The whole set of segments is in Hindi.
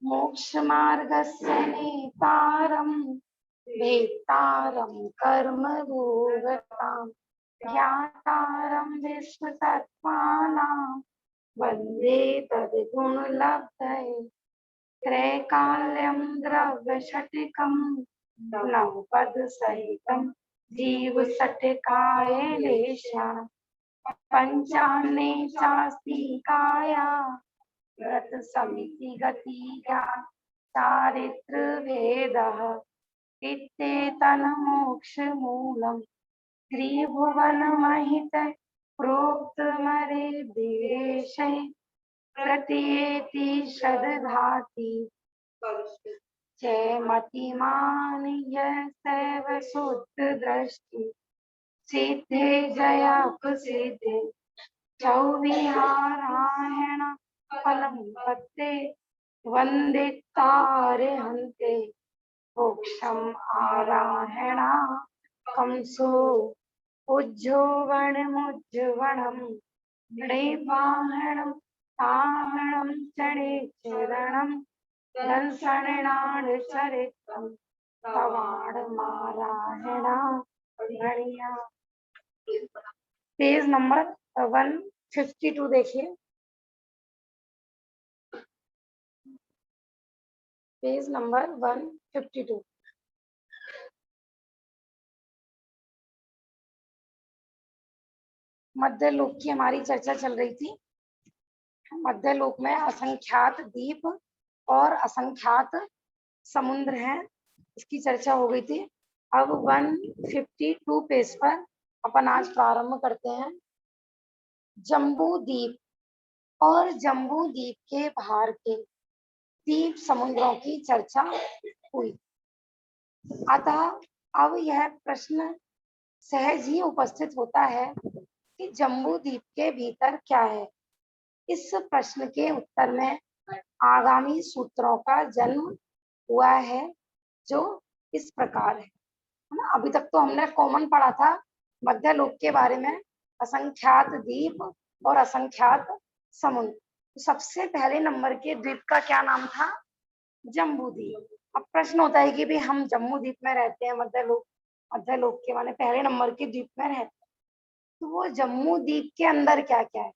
मोक्षमार्गस्य नेतारं भेत्तारं कर्मभोगतां ज्ञातारं विश्वतत्त्वानां वन्दे तद्गुणलब्धये त्रैकाल्यं द्रव्यषटिकं नवपदसहितं जीवषटिकाय लेशा पञ्चान्ने चास्तिकाया व्रत समिति गति चारित्र भेदः इत्येतन्मोक्ष मूलम् त्रिभुवन महित प्रोक्त मरे देशे प्रतीयेति शदधाति जयमतिमान यस्व शुद्ध दृष्टि सिद्धे जयप सिद्धे चौविहारायण फलम पत्ते वंदितारे हंते मोक्षम आरायणा कंसो उज्जोवणमुज्जवणं नृपाहणं ताहणं चणे चरणं दंसणाण चरित्रं तवाण मारायणा गणिया। पेज नंबर 152 देखिए, पेज नंबर 152। मध्यलोक की हमारी चर्चा चल रही थी। मध्यलोक में असंख्यात द्वीप और असंख्यात समुद्र हैं, इसकी चर्चा हो गई थी। अब 152 पेज पर अपन आज प्रारंभ करते हैं। जम्बू द्वीप और जम्बू द्वीप के बाहर के द्वीप समुद्रों की चर्चा हुई। अतः अब यह प्रश्न सहज ही उपस्थित होता है कि जम्बू द्वीप के भीतर क्या है। इस प्रश्न के उत्तर में आगामी सूत्रों का जन्म हुआ है, जो इस प्रकार है ना। अभी तक तो हमने कॉमन पढ़ा था मध्यलोक के बारे में, असंख्यात द्वीप और असंख्यात समुद्र। तो सबसे पहले नंबर के द्वीप का क्या नाम था? जम्बू द्वीप। अब प्रश्न होता है कि भाई हम जम्बू द्वीप में रहते हैं, मध्यलोक के माने पहले नंबर के द्वीप में रहते हैं, तो वो जम्बू द्वीप के अंदर क्या क्या है,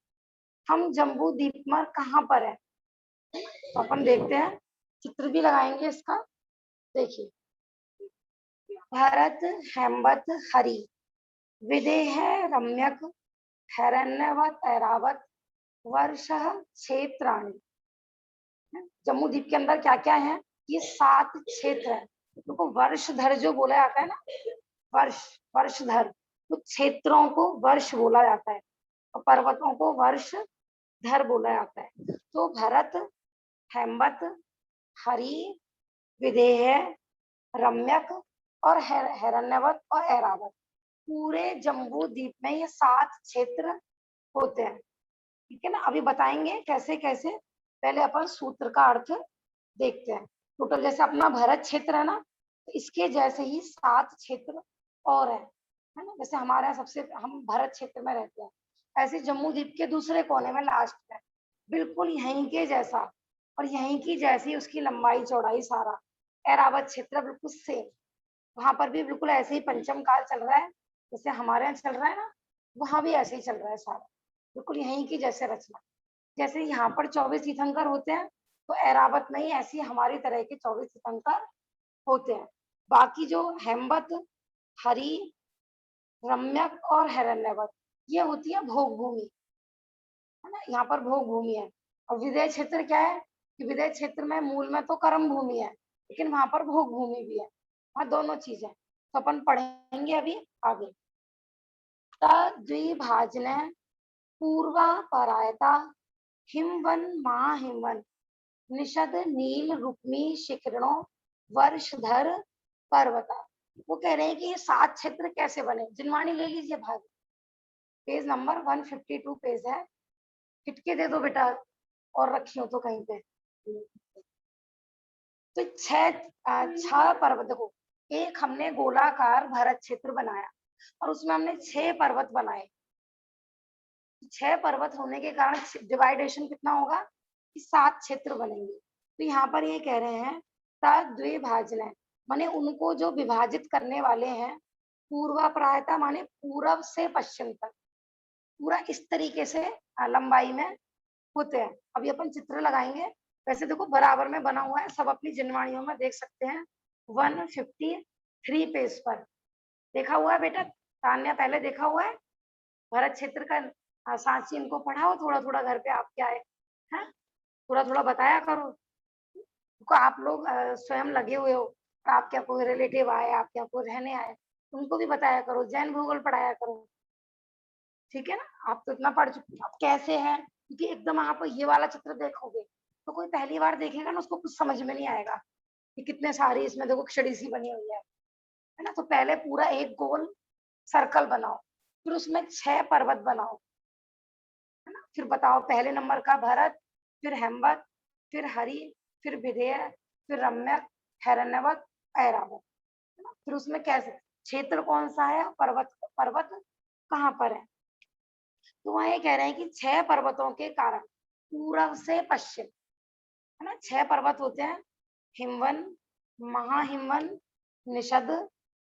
हम जम्बू द्वीप में कहाँ पर है। तो अपन देखते हैं, चित्र भी लगाएंगे इसका। देखिए, भरत हेमवत हरि विदेह रम्यक हिरण्यवत ऐरावत वर्षः क्षेत्राणि। जम्बू द्वीप के अंदर क्या क्या है, ये 7 क्षेत्र है। तो वर्षधर जो बोला जाता है ना, वर्षधर, तो क्षेत्रों को वर्ष बोला जाता है और पर्वतों को वर्षधर बोला जाता है। तो भरत हेमवत हरि विदेह रम्यक और हिरण्यवत और ऐरावत, पूरे जम्बू द्वीप में ये 7 क्षेत्र होते हैं। ठीक है ना। अभी बताएंगे कैसे कैसे, पहले अपन सूत्र का अर्थ देखते हैं। टोटल जैसे अपना भरत क्षेत्र है ना, तो इसके जैसे ही 7 क्षेत्र और है ना। जैसे हमारे यहाँ सबसे, हम भरत क्षेत्र में रहते हैं, ऐसे जम्मू द्वीप के दूसरे कोने में लास्ट में बिल्कुल यहीं के जैसा और यहीं की जैसी उसकी लंबाई चौड़ाई सारा ऐरावत क्षेत्र बिल्कुल सेम। वहां पर भी बिल्कुल ऐसे ही पंचम काल चल रहा है, जैसे हमारे यहाँ चल रहा है ना, वहां भी ऐसे ही चल रहा है सारा, बिल्कुल यहीं की जैसे रचना। जैसे यहाँ पर 24 तीर्थंकर होते हैं, तो ऐरावत में ही ऐसी हमारी तरह के 24 तीर्थंकर होते हैं। बाकी जो हेमवत हरि रम्यक और हिरण्यवत, ये होती है भोग भूमि, है ना। यहाँ पर भोग भूमि है। और विदेह क्षेत्र क्या है कि विदेह क्षेत्र में मूल में तो कर्म भूमि है, लेकिन वहां पर भोग भूमि भी है, वहां दोनों चीजें। तो अपन पढ़ेंगे अभी आगे। द्विभाजने पूर्वा परायता हिमवन महाहिमवन निषद नील रुक्मी शिखरणों वर्षधर पर्वता। वो कह रहे हैं कि ये 7 क्षेत्र कैसे बने। जिनवाणी ले लीजिए भाग, पेज नंबर 152 पेज है। हिटके दे दो बेटा, और रखी हो तो कहीं पे। तो 6 पर्वत, देखो एक हमने गोलाकार भरत क्षेत्र बनाया और उसमें हमने 6 पर्वत बनाए। 6 पर्वत होने के कारण डिवाइडेशन कितना होगा कि 7 क्षेत्र बनेंगे। तो यहाँ पर ये कह रहे हैं तद्विभाजन, माने उनको जो विभाजित करने वाले हैं पूर्वा प्रायता माने पूर्व से पश्चिम तक, पूरा इस तरीके से लंबाई में होते हैं। अभी अपन चित्र लगाएंगे, वैसे देखो बराबर में बना हुआ है, सब अपनी जिनवाणियों में देख सकते हैं। 153 पेज पर देखा हुआ है बेटा, तान्या पहले देखा हुआ है भरत क्षेत्र का सांची, इनको पढ़ाओ थोड़ा थोड़ा घर पे, आप क्या है थोड़ा थोड़ा बताया करो, तो आप लोग स्वयं लगे हुए हो, आपके यहाँ कोई रिलेटिव आए, आपके यहाँ कोई रहने आए, उनको भी बताया करो, जैन भूगोल पढ़ाया करो, ठीक है ना। आप तो इतना पढ़ चुके हो, अब कैसे है, क्योंकि एकदम आप ये वाला चित्र देखोगे तो कोई पहली बार देखेगा ना, उसको कुछ समझ में नहीं आएगा कि कितने सारी इसमें देखो खिचड़ी सी बनी हुई है ना। तो पहले पूरा एक गोल सर्कल बनाओ, फिर उसमें 6 पर्वत बनाओ, है ना। फिर बताओ पहले नंबर का भरत, फिर हेमवत, फिर हरि, फिर विधेय, फिर रम्यक, हिरण्यवत, ऐरावत, है ना। फिर उसमें कैसे क्षेत्र कौन सा है, पर्वत पर्वत कहाँ पर है, तो वहां ये कह रहे हैं कि 6 पर्वतों के कारण पूर्व से पश्चिम, है ना, 6 पर्वत होते हैं, हिमवन, महाहिमवन, निषद,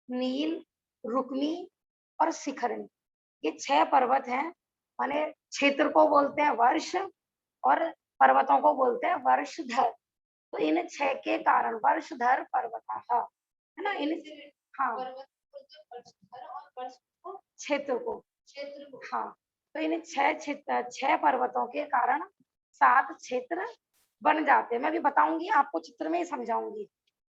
नील, रुक्मी और शिखरणी, ये 6 पर्वत हैं। माने क्षेत्र को बोलते हैं वर्ष और पर्वतों को बोलते हैं वर्षधर। तो इन 6 के कारण वर्षधर पर्वतः, है ना। इन हाँ क्षेत्र को, हाँ, तो इन 6 पर्वतों के कारण 7 क्षेत्र बन जाते हैं। मैं भी बताऊंगी आपको, चित्र में ही समझाऊंगी,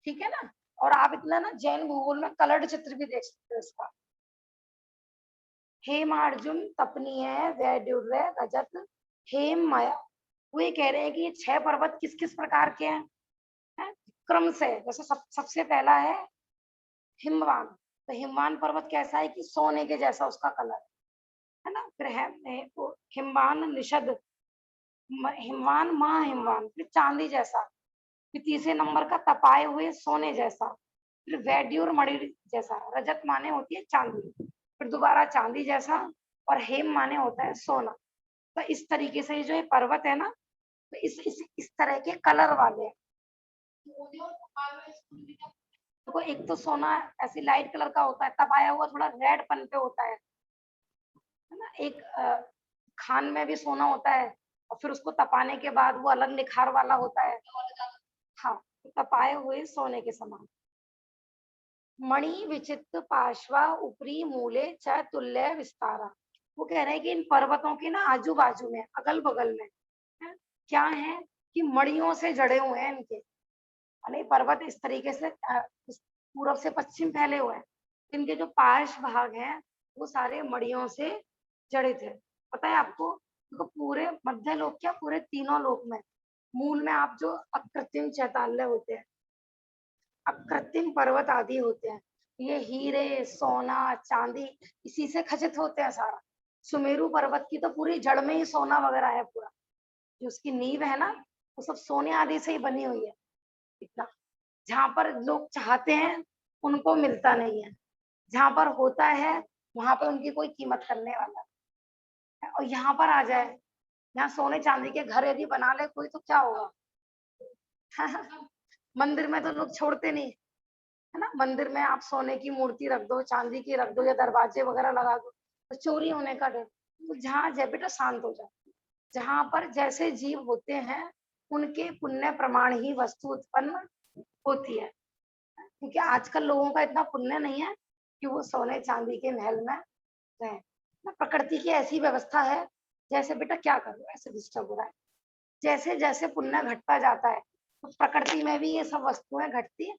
ठीक है ना। और आप इतना ना जैन भूगोल में कलर्ड चित्र भी देख सकते हो इसका। हेमार्जुन, तपनीय, वैडूर्य, रजत, हेममय, वो ये कह रहे हैं कि ये 6 पर्वत किस किस प्रकार के हैं, है? क्रम से, जैसे सबसे पहला है हिमवान, तो हिमवान पर्वत कैसा है कि सोने के जैसा उसका कलर, है ना। फिर है हिमवान निषद, हिमवान महाहिमवान, फिर चांदी जैसा, फिर तीसरे नंबर का तपाए हुए सोने जैसा, फिर वैड्यूर मणि जैसा, रजत माने होती है चांदी, फिर दोबारा चांदी जैसा, और हेम माने होता है सोना। तो इस तरीके से जो ये पर्वत है ना, तो इस तरह के कलर वाले हैं। देखो एक तो सोना ऐसी लाइट कलर का होता है, तपाया हुआ थोड़ा रेड पन पे होता है ना। एक खान में भी सोना होता है, और फिर उसको तपाने के बाद वो अलग निखार वाला होता है, हाँ, तपाए हुए सोने के समान। मणि विचित्र पार्श्वा ऊपरी मूले च तुल्य विस्तारा, वो कह रहे हैं कि इन पर्वतों के ना आजू बाजू में अगल बगल में है, क्या है कि मणियों से जड़े हुए हैं इनके, यानी पर्वत इस तरीके से पूर्व से पश्चिम फैले हुए हैं, इनके जो पार्श्व भाग हैं वो सारे मणियों से जड़ित है। पता है आपको, तो पूरे मध्य लोक क्या पूरे तीनों लोक में मूल में आप जो अकृत्रिम चैताल्य होते हैं, अकृत्रिम पर्वत आदि होते हैं, ये हीरे सोना चांदी इसी से खचित होते हैं सारा। सुमेरु पर्वत की तो पूरी जड़ में ही सोना वगैरह है, पूरा जो उसकी नींव है ना वो सब सोने आदि से ही बनी हुई है। इतना जहाँ पर लोग चाहते हैं उनको मिलता नहीं है, जहाँ पर होता है वहां पर उनकी कोई कीमत करने वाला है। और यहाँ पर आ जाए, यहाँ सोने चांदी के घर यदि बना ले कोई तो क्या होगा मंदिर में तो लोग छोड़ते नहीं, है ना। मंदिर में आप सोने की मूर्ति रख दो, चांदी की रख दो, या दरवाजे वगैरह लगा दो, तो चोरी होने का डर। तो जहाँ जय बेटा शांत हो जाए, जहाँ पर जैसे जीव होते हैं उनके पुण्य प्रमाण ही वस्तु उत्पन्न होती है, क्योंकि आजकल लोगों का इतना पुण्य नहीं है कि वो सोने चांदी के महल में रहे। प्रकृति की ऐसी व्यवस्था है, जैसे बेटा क्या करो ऐसे डिस्टर्ब हो रहा है, जैसे जैसे पुण्य घटता जाता है तो प्रकृति में भी ये सब वस्तुएं घटती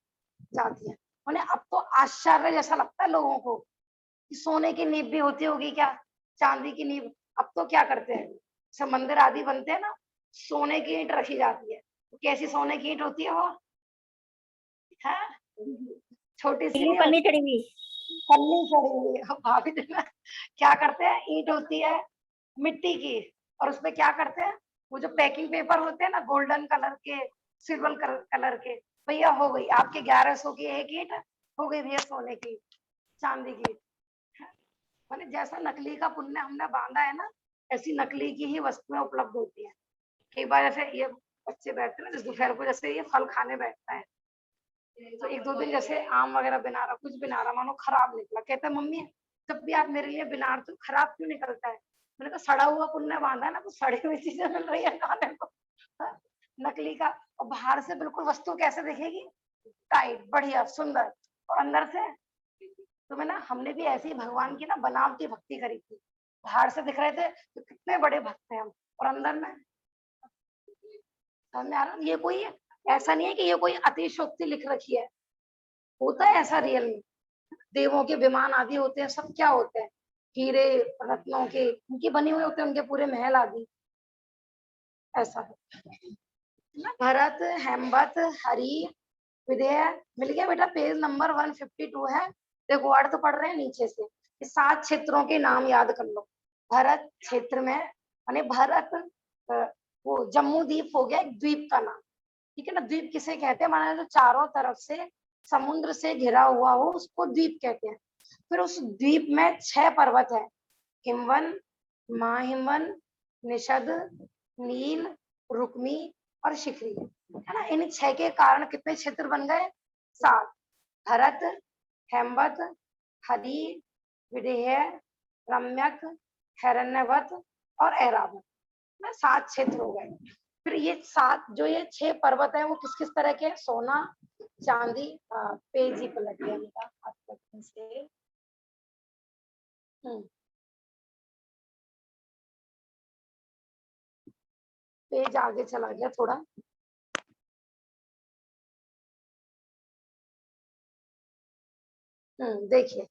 जाती है। उन्हें अब तो आश्चर्य जैसा लगता है लोगों को कि सोने की नींव भी होती होगी क्या, चांदी की नींव। अब तो क्या करते हैं, सब मंदिर आदि बनते हैं ना, सोने की ईंट रखी जाती है, तो कैसी सोने की ईंट होती है वो, है छोटी सी नहीं पन्नी होती, चढ़ी हुई, पन्नी चढ़ी हुई। भाभी जी ना क्या करते हैं, ईंट होती है मिट्टी की, और उसमें क्या करते हैं वो जो पैकिंग पेपर होते हैं ना गोल्डन कलर के सिल्वर कलर के, भैया हो गई आपके 1100 की एक ईंट, हो गई भैया सोने की चांदी की। मैंने जैसा नकली का पुण्य हमने बांधा है ना, ऐसी नकली की ही वस्तुएं उपलब्ध होती हैं। कई बार ऐसे ये बच्चे बैठते हैं ना, जैसे दोपहर को जैसे ये फल खाने बैठता है, तो एक दो दिन जैसे आम वगैरह बना रहा, कुछ बना रहा, मानो खराब निकला, कहता है मम्मी जब भी आप मेरे लिए बना रहे हो खराब क्यों निकलता है? मैंने कहा सड़ा हुआ पुण्य बांधा है ना, कुछ सड़ी हुई चीजें मिल रही है खाने को। हाँ, नकली का। और बाहर से बिल्कुल वस्तु कैसे दिखेगी, टाइट बढ़िया सुंदर, और अंदर से तो मैं ना, हमने भी ऐसे ही भगवान की ना बनावटी भक्ति करी थी। बाहर से दिख रहे थे तो कितने बड़े भक्त हैं हम, और अंदर में समझ में आ रहा है? ये कोई ऐसा नहीं है कि ये कोई अतिशोक्ति लिख रखी है, होता है ऐसा रियल में। देवों के विमान आदि होते हैं, सब क्या होते हैं, हीरे रत्नों के उनके बने हुए होते हैं, उनके पूरे महल आदि, ऐसा है ना। भरत, हेमवत, हरि, विदेह, मिल गया बेटा, पेज नंबर 152 है। देखो अर्थ पढ़ रहे हैं नीचे से, इस 7 क्षेत्रों के नाम याद कर लो। भरत क्षेत्र में माने भरत, वो जम्मू द्वीप हो गया एक द्वीप का नाम, ठीक है ना। द्वीप किसे कहते हैं, माने जो चारों तरफ से समुद्र से घिरा हुआ हो उसको द्वीप कहते हैं। फिर उस द्वीप में 6 पर्वत है, हिमवन, महाहिमवन, निषद, नील, रुक्मी और शिखरी, है ना। इन 6 के कारण कितने क्षेत्र बन गए, 7। भरत, हेमवत, हरि, विदेह, रम्यक, हिरण्यवत और ऐरावत, ना 7 क्षेत्र हो गए। फिर ये 7 जो ये 6 पर्वत है वो किस किस तरह के, सोना, चांदी, पेज ही पलट गया मेरा हाथ से। पेज आगे चला गया थोड़ा। देखिए,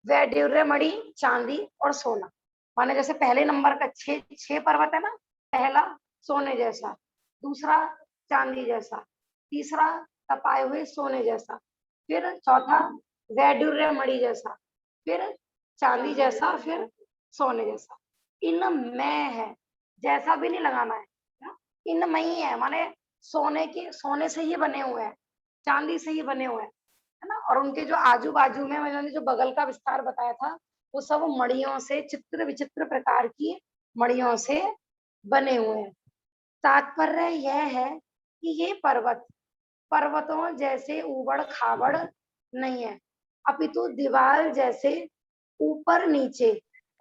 वैडूर्य मणि, चांदी और सोना, माने जैसे पहले नंबर का 6 पर्वत है ना, पहला सोने जैसा, दूसरा चांदी जैसा, तीसरा तपाए हुए सोने जैसा, फिर चौथा वैडूर्य मणि जैसा, फिर चांदी जैसा, फिर सोने जैसा। इन में है, जैसा भी नहीं लगाना है ना? इन में ही है, माने सोने से ही बने हुए हैं, चांदी से ही बने हुए हैं, है ना। और उनके जो आजू बाजू में मैंने जो बगल का विस्तार बताया था, वो सब मणियों से, चित्र विचित्र प्रकार की मणियों से बने हुए हैं। तात्पर्य यह है कि ये पर्वत पर्वतों जैसे ऊबड़ खाबड़ नहीं है, अपितु दीवार जैसे ऊपर नीचे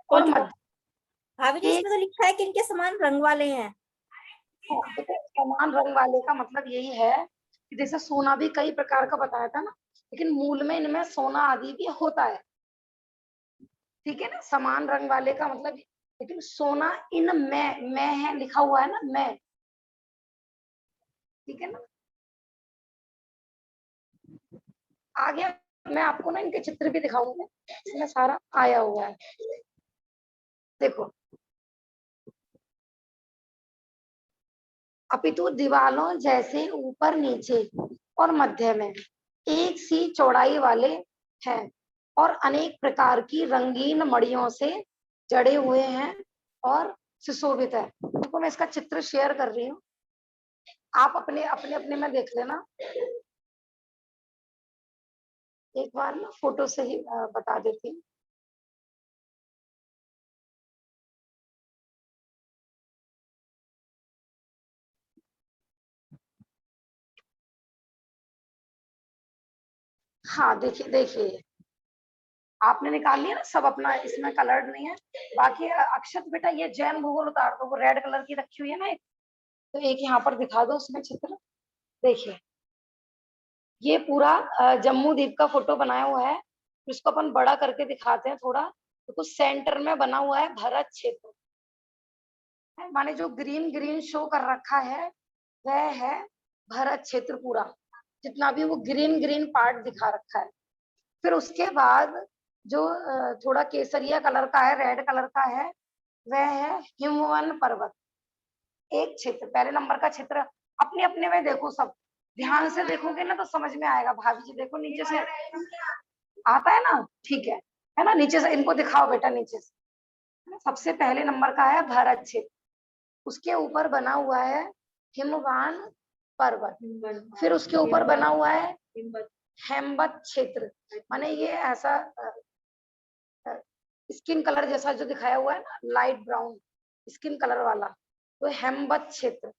और भाभी मध्य जी, एक। इसमें तो लिखा है कि इनके समान रंग वाले हैं। देखो समान रंग वाले का मतलब यही है कि जैसे सोना भी कई प्रकार का बताया था ना, लेकिन मूल में इनमें सोना आदि भी होता है, ठीक है ना। समान रंग वाले का मतलब, लेकिन सोना इन में है लिखा हुआ है ना, मैं, ठीक है ना। आगे मैं आपको ना इनके चित्र भी दिखाऊंगी, इसमें सारा आया हुआ है। देखो, अपितु दीवालों जैसे ऊपर नीचे और मध्य में एक सी चौड़ाई वाले हैं और अनेक प्रकार की रंगीन मड़ियों से जड़े हुए हैं और सुशोभित है। देखो मैं इसका चित्र शेयर कर रही हूँ, आप अपने अपने अपने में देख लेना। एक बार ना फोटो से ही बता देती हूँ। हाँ देखिए देखिए, आपने निकाल लिया ना सब अपना, इसमें कलर्ड नहीं है। बाकी अक्षत बेटा ये जैन भूगोल उतार दो, वो रेड कलर की रखी हुई है ना एक, तो एक यहाँ पर दिखा दो उसमें चित्र। देखिए ये पूरा जम्मू द्वीप का फोटो बनाया हुआ है, इसको अपन बड़ा करके दिखाते हैं थोड़ा। तो कुछ सेंटर में बना हुआ है भरत क्षेत्र, माने जो ग्रीन ग्रीन शो कर रखा है वह है भरत क्षेत्र पूरा, जितना भी वो ग्रीन ग्रीन पार्ट दिखा रखा है। फिर उसके बाद जो थोड़ा केसरिया कलर का है, रेड कलर का है, वह है हिमवन पर्वत, एक क्षेत्र, पहले नंबर का क्षेत्र। अपने अपने में देखो, सब ध्यान से देखोगे ना तो समझ में आएगा। भाभी जी देखो नीचे से आता है ना, ठीक है ना। नीचे से इनको दिखाओ बेटा, नीचे से सबसे पहले नंबर का है भरत क्षेत्र, उसके ऊपर बना हुआ है हिमवान पर्वत, फिर उसके ऊपर बना हुआ है हेमवत क्षेत्र, माने ये ऐसा स्किन कलर जैसा जो दिखाया हुआ है ना, लाइट ब्राउन स्किन कलर वाला, तो हेमवत क्षेत्र।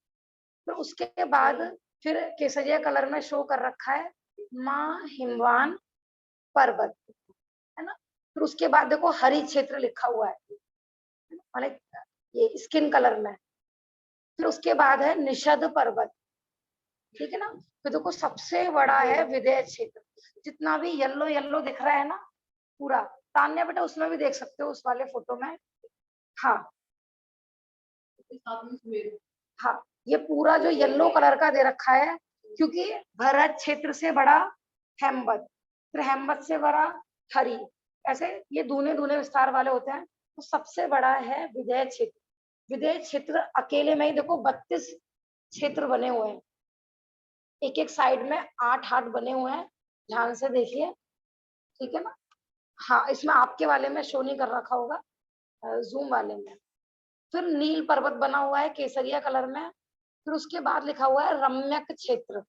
फिर उसके बाद फिर केसरिया कलर में शो कर रखा है माँ हिमवान पर्वत, है ना। फिर उसके बाद देखो हरी क्षेत्र लिखा हुआ है, माने ये स्किन कलर में। फिर उसके बाद है निषद पर्वत, ठीक है ना। फिर देखो सबसे बड़ा है विदेह क्षेत्र, जितना भी येलो येलो दिख रहा है ना पूरा, तान्या बेटा उसमें भी देख सकते हो उस वाले फोटो में। हाँ हाँ, ये पूरा जो येलो कलर का दे रखा है, क्योंकि भरत क्षेत्र से बड़ा हेमवत, फिर हेमवत से बड़ा हरि, ऐसे ये दूने दूने विस्तार वाले होते हैं। तो सबसे बड़ा है विदेह क्षेत्र। विदेह क्षेत्र अकेले में ही देखो 32 क्षेत्र बने हुए हैं, एक एक साइड में 8 हाथ बने हुए हैं, ध्यान से देखिए, ठीक है ना। हाँ, इसमें आपके वाले में शो नहीं कर रखा होगा, जूम वाले में। फिर नील पर्वत बना हुआ है केसरिया कलर में। फिर उसके बाद लिखा हुआ है रम्यक क्षेत्र।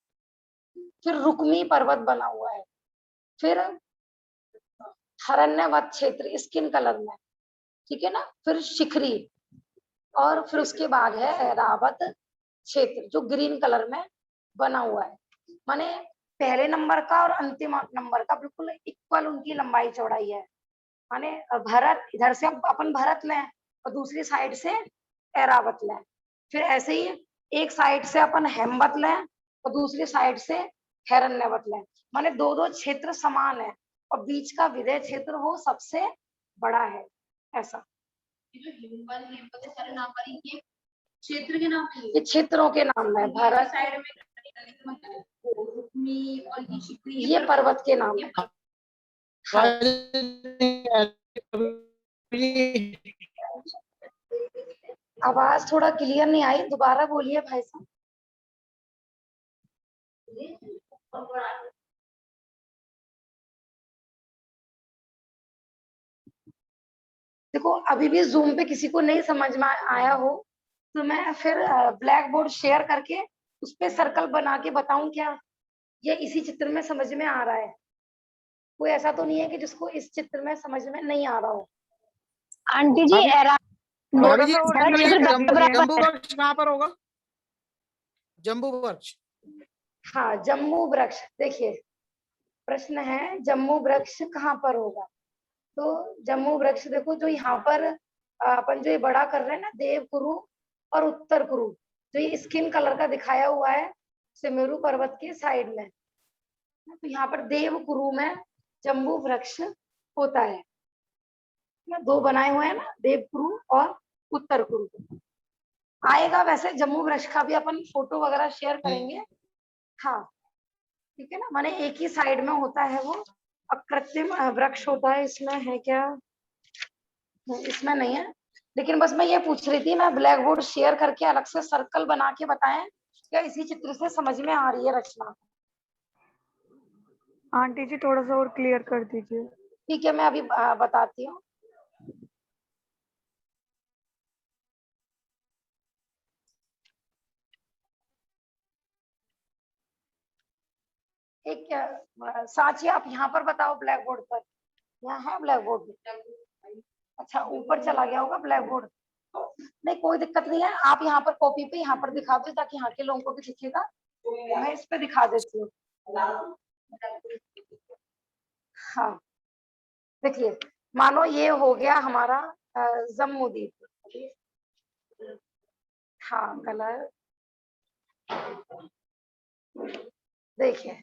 फिर रुक्मी पर्वत बना हुआ है। फिर हरण्यवत क्षेत्र स्किन कलर में, ठीक है ना। फिर शिखरी, और फिर उसके बाद है रावत क्षेत्र जो ग्रीन कलर में बना हुआ है। माने पहले नंबर का और अंतिम नंबर का बिल्कुल इक्वल उनकी लंबाई चौड़ाई है। माने भरत इधर से अपन भरत लें और दूसरी साइड से एरावत लें, फिर ऐसे ही एक साइड से अपन हेमवत लें और दूसरी साइड से हिरण्यवत लें। माने दो दो क्षेत्र समान है और बीच का विदेह क्षेत्र वो सबसे बड़ा है, ऐसा। जो हिमवल हेमवत सारे नाम पर ये क्षेत्र के नाम है, ये क्षेत्रों के नाम है। भारत साइड में रुक्मी और ये शिखरी, ये पर्वत के नाम है। हाँ। आवाज थोड़ा क्लियर नहीं आई, दोबारा बोलिए भाई साहब। देखो अभी भी जूम पे किसी को नहीं समझ में आया हो तो मैं फिर ब्लैक बोर्ड शेयर करके उस पे सर्कल बना के बताऊं क्या, ये इसी चित्र में समझ में आ रहा है। कोई ऐसा तो नहीं है कि जिसको इस चित्र में समझ में नहीं आ रहा हो। आंटी जी एरा भाभी जी भरत क्षेत्र जम्बू वृक्ष कहाँ पर होगा? जम्बू वृक्ष, हाँ जम्बू वृक्ष, देखिए प्रश्न है जम्बू वृक्ष कहाँ पर होगा। तो जम्बू वृक्ष देखो जो यहाँ पर अपन जो ये बड़ा कर रहे हैं ना, देव कुरु और उत्तर कुरु, जो ये स्किन कलर का दिखाया हुआ है सुमेरु पर्वत के साइड में, तो यहाँ पर देव कुरु में जम्बू वृक्ष होता है। दो बनाए हुए हैं ना, देव कुरु और उत्तर कुरु। आएगा वैसे जम्बू वृक्ष का भी अपन फोटो वगैरह शेयर करेंगे। हाँ ठीक है ना, माने एक ही साइड में होता है वो, अकृत्रिम वृक्ष होता है। इसमें है क्या? इसमें नहीं है, लेकिन बस मैं ये पूछ रही थी, मैं ब्लैक बोर्ड शेयर करके अलग से सर्कल बना के बताएं क्या इसी चित्र से समझ में आ रही है रचना? आंटी जी थोड़ा सा और क्लियर कर दीजिए। ठीक है, मैं अभी बताती हूँ। एक साची आप यहाँ पर बताओ ब्लैक बोर्ड पर, यहाँ है ब्लैक बोर्ड? अच्छा ऊपर चला गया होगा ब्लैक बोर्ड, नहीं कोई दिक्कत नहीं है, आप यहाँ पर कॉपी पे यहाँ पर दिखा दो ताकि यहाँ के लोगों को भी दिखेगा। मैं इस पे दिखा देती हूँ। हाँ देखिए, मानो ये हो गया हमारा जम्मूदीप। हाँ कलर देखिए,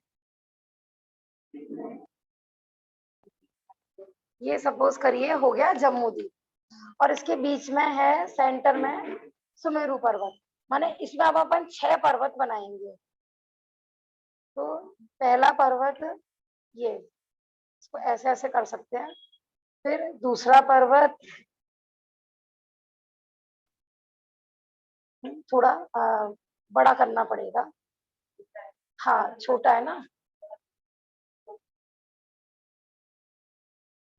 ये सपोज करिए हो गया जम्मूदीप और इसके बीच में है सेंटर में सुमेरु पर्वत। माने इसमें अब अपन 6 पर्वत बनाएंगे। तो पहला पर्वत ये, इसको ऐसे ऐसे कर सकते हैं। फिर दूसरा पर्वत थोड़ा बड़ा करना पड़ेगा, हाँ छोटा है ना।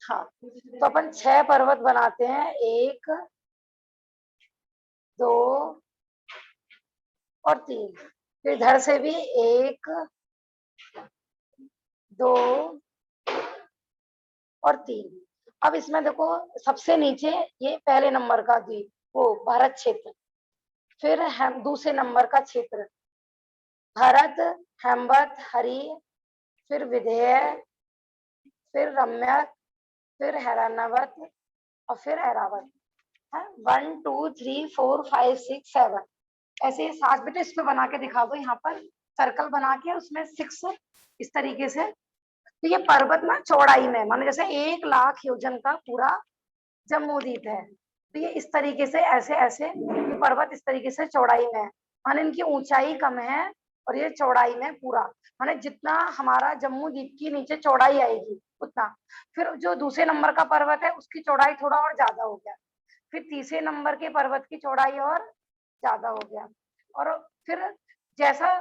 हाँ तो अपन 6 पर्वत बनाते हैं, 1 2 और 3। फिर इधर से भी 1 2 और 3। अब इसमें देखो सबसे नीचे ये पहले नंबर का द्वीप वो भारत क्षेत्र, फिर दूसरे नंबर का क्षेत्र भरत, हेमवत, हरि, फिर विधेय, फिर रम्यक, फिर हैरानावत और फिर ऐरावत है। 1 2 3 4 5 6 7 ऐसे 7 बेटे इस पे बना के दिखा दो, यहाँ पर सर्कल बना के उसमें 6 इस तरीके से। तो ये पर्वत ना चौड़ाई में माने जैसे 1 लाख योजन का पूरा जम्बूद्वीप है, तो ये इस तरीके से ऐसे ऐसे ये पर्वत इस तरीके से चौड़ाई में है, माने इनकी ऊंचाई कम है और ये चौड़ाई में पूरा, माने जितना हमारा जम्बूद्वीप की नीचे चौड़ाई आएगी उतना। फिर जो दूसरे नंबर का पर्वत है उसकी चौड़ाई थोड़ा और ज्यादा हो गया, फिर तीसरे नंबर के पर्वत की चौड़ाई और ज्यादा हो गया, और फिर जैसा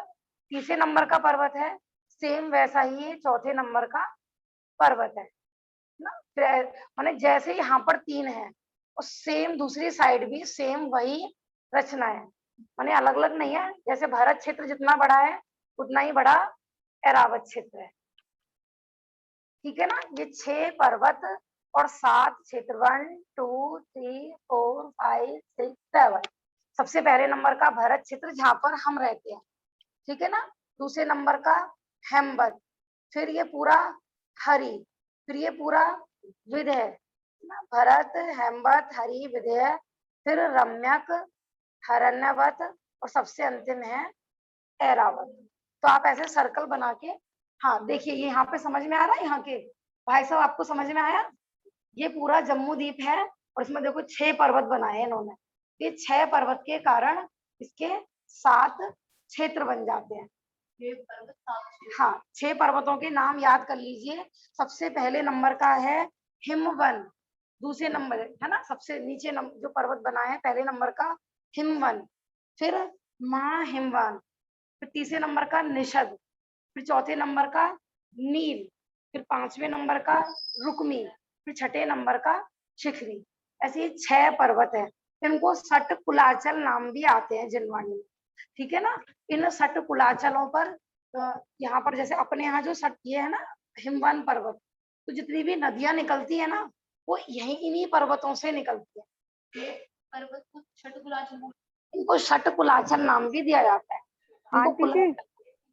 तीसरे नंबर का पर्वत है सेम वैसा ही चौथे नंबर का पर्वत है ना। माने जैसे यहाँ पर 3 है और सेम दूसरी साइड भी सेम वही रचना है, माने अलग अलग नहीं है। जैसे भरत क्षेत्र जितना बड़ा है उतना ही बड़ा ऐरावत क्षेत्र है, ठीक है ना। ये 6 पर्वत और 7 क्षेत्र 1 2 3 4 5 6 7। सबसे पहले नंबर का भरत क्षेत्र जहाँ पर हम रहते हैं, ठीक है ना। दूसरे नंबर का हेमवत, फिर ये पूरा हरि, फिर ये पूरा विधेय, भरत, हेमवत, हरि, विधेय, फिर रम्यक, हरण्यवत और सबसे अंतिम है ऐरावत। तो आप ऐसे सर्कल बना के, हाँ देखिए ये यहाँ पे समझ में आ रहा है, यहाँ के भाई साहब आपको समझ में आया। ये पूरा जम्बूद्वीप है और इसमें देखो 6 पर्वत बनाए हैं इन्होंने, ये 6 पर्वत के कारण इसके 7 क्षेत्र बन जाते हैं। हाँ 6 पर्वतों के नाम याद कर लीजिए। सबसे पहले नंबर का है हिमवन, दूसरे नंबर है ना सबसे नीचे जो पर्वत बना है पहले नंबर का हिमवन, फिर महाहिमवन, फिर तीसरे नंबर का निषद, फिर चौथे नंबर का नील, फिर 5वें नंबर का रुक्मी, फिर 6ठे नंबर का शिखरी। ऐसे 6 पर्वत है, इनको सटकुलाचल नाम भी आते हैं जिनवाणी में, ठीक है ना। इन सटकुलाचलों पर यहाँ पर जैसे अपने यहाँ जो सट ये है ना हिमवन पर्वत, तो जितनी भी नदियां निकलती है ना वो यही इन्हीं पर्वतों से निकलती है। ये पर्वत को छठकुलाचल, इनको सटकुलाचल नाम भी दिया जाता है। इनको आंटी जी,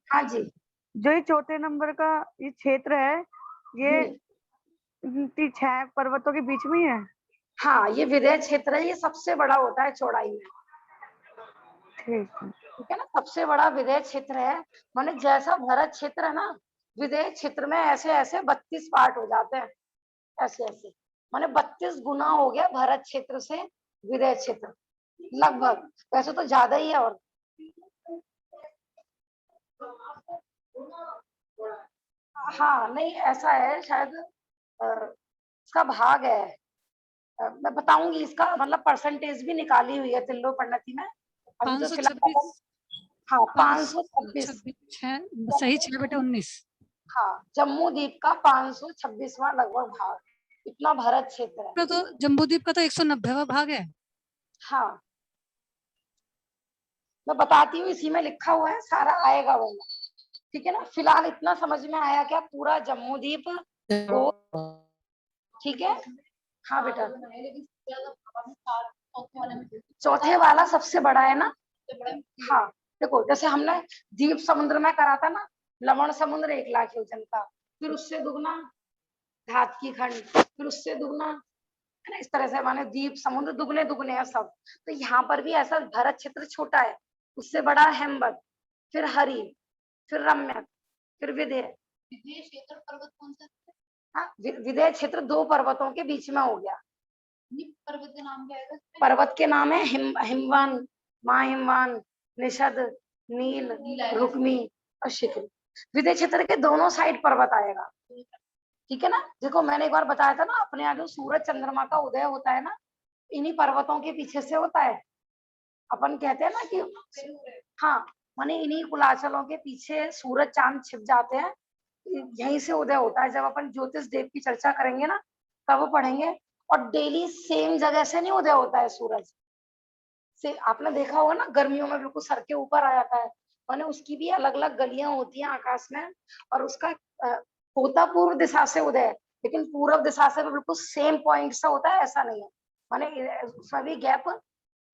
हाँ जी, जो ये चौथे नंबर का ये क्षेत्र है, ये 6 पर्वतों के बीच में ही है। हाँ ये विधेय क्षेत्र है, ये सबसे बड़ा होता है चौड़ाई में, ठीक है। ठीक है ना। सबसे बड़ा विधेय क्षेत्र है, माने जैसा भरत क्षेत्र है ना विधेय क्षेत्र में ऐसे ऐसे 32 पार्ट हो जाते हैं, ऐसे ऐसे माने 32 गुना हो गया भरत क्षेत्र से विधेय क्षेत्र लगभग, वैसे तो ज्यादा ही है। और हाँ नहीं ऐसा है शायद इसका भाग है, मैं बताऊंगी इसका मतलब परसेंटेज भी निकाली हुई है तिल्लो पन्नति में अभी तो फिलहाल। 526 हाँ 526 सही 6/19। हाँ जम्बूद्वीप का 526वां लगभग भाग, इतना भरत क्षेत्र है। तो जम्बूद्वीप का तो 190वां भाग है। हाँ मैं बताती हूँ, इसी में लिखा हुआ है सारा आएगा वो, ठीक है ना। फिलहाल इतना समझ में आया क्या पूरा जम्बूद्वीप को, ठीक है। हाँ बेटा चौथे वाला सबसे बड़ा है ना। हाँ देखो जैसे हमने द्वीप समुद्र में करा था ना, लवण समुद्र 1 लाख योजन का, फिर उससे दुगना धातकी खंड, फिर उससे दुगना है ना, इस तरह से माने द्वीप समुद्र दुगने दुगने हैं सब। तो यहाँ पर भी ऐसा भरत क्षेत्र छोटा है, उससे बड़ा हेमवत, फिर हरि, फिर रम्यक, फिर विधेय। विधेय क्षेत्र पर्वत कौन सा है? हाँ विधेय क्षेत्र 2 पर्वतों के बीच में हो गया। पर्वत का नाम क्या है? पर्वत के नाम है हिमवान, महाहिमवान, निषद, नील, रुक्मी और शिखरी। विधेय क्षेत्र के दोनों साइड पर्वत आएगा, ठीक है ना। देखो मैंने एक बार बताया था ना अपने यहाँ जो सूरज चंद्रमा का उदय होता है ना इन्हीं पर्वतों के पीछे से होता है। अपन कहते हैं ना कि हाँ माने इन्हीं कुलाचलों के पीछे सूरज चांद छिप जाते हैं, यहीं से उदय होता है। जब अपन ज्योतिष देव की चर्चा करेंगे ना तब पढ़ेंगे। और डेली सेम जगह से नहीं उदय होता है सूरज से, आपने देखा होगा ना गर्मियों में बिल्कुल सर के ऊपर आ जाता है, माने उसकी भी अलग अलग गलियां होती हैं आकाश में, और उसका होता पूर्व दिशा से उदय, लेकिन पूर्व दिशा से बिल्कुल सेम पॉइंट से होता है ऐसा नहीं है, माने उसमें भी गैप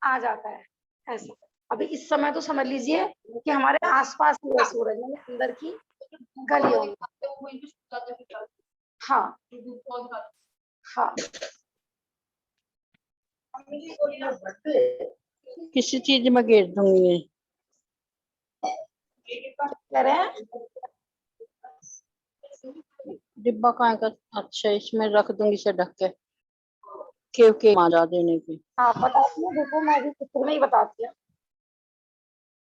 आ जाता है ऐसा। अभी इस समय तो समझ लीजिए कि हमारे आसपास ही है सूरज, यानी अंदर की गलियों में। वहीं पे सूख जाता है फिर डाल हाँ के, दूध बहुत खाते हाँ। किसी चीज में घेर दूंगी। कह रहे हैं डिब्बा कहाँ का? अच्छा, इसमें रख दूंगी इसे ढक के, के माजा देने की। हाँ बताती हूँ, देखो मैं अभी चित्र में ही बताती हूँ,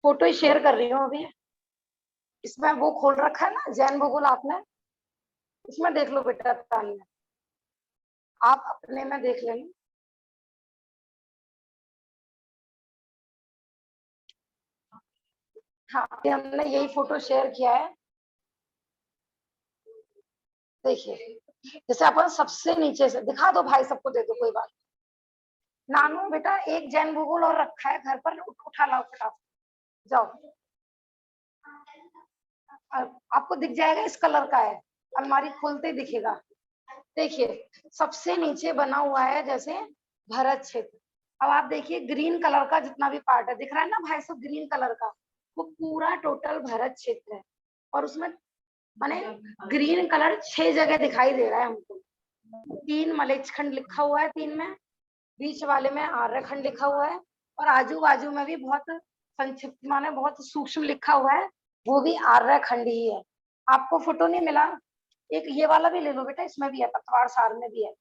फोटो ही शेयर कर रही हूँ अभी। इसमें वो खोल रखा है ना जैन भूगोल आपने, इसमें देख लो बेटा, तानी आप अपने में देख लेना। हाँ अभी हमने यही फोटो शेयर किया है, देखिए। जैसे अपन सबसे नीचे से दिखा दो भाई, सबको दे दो, कोई बात नहीं। नानू बेटा एक जैन भूगोल और रखा है घर पर, उठा लाओ फटाफट, जाओ। आपको दिख जाएगा, इस कलर का है, अलमारी खोलते ही दिखेगा। देखिए सबसे नीचे बना हुआ है जैसे भरत क्षेत्र। अब आप देखिए ग्रीन कलर का जितना भी पार्ट है, दिख रहा है ना भाई सब, ग्रीन कलर का वो पूरा टोटल भरत क्षेत्र है। और उसमें माने ग्रीन कलर 6 जगह दिखाई दे रहा है हमको। 3 मलेच्छ खंड लिखा हुआ है, 3 में, बीच वाले में आर्यखंड लिखा हुआ है, और आजू बाजू में भी बहुत संक्षिप्त माने बहुत सूक्ष्म लिखा हुआ है, वो भी आर्यखंड ही है। आपको फोटो नहीं मिला, एक ये वाला भी ले लो बेटा, इसमें भी है, पतवार सार में भी है,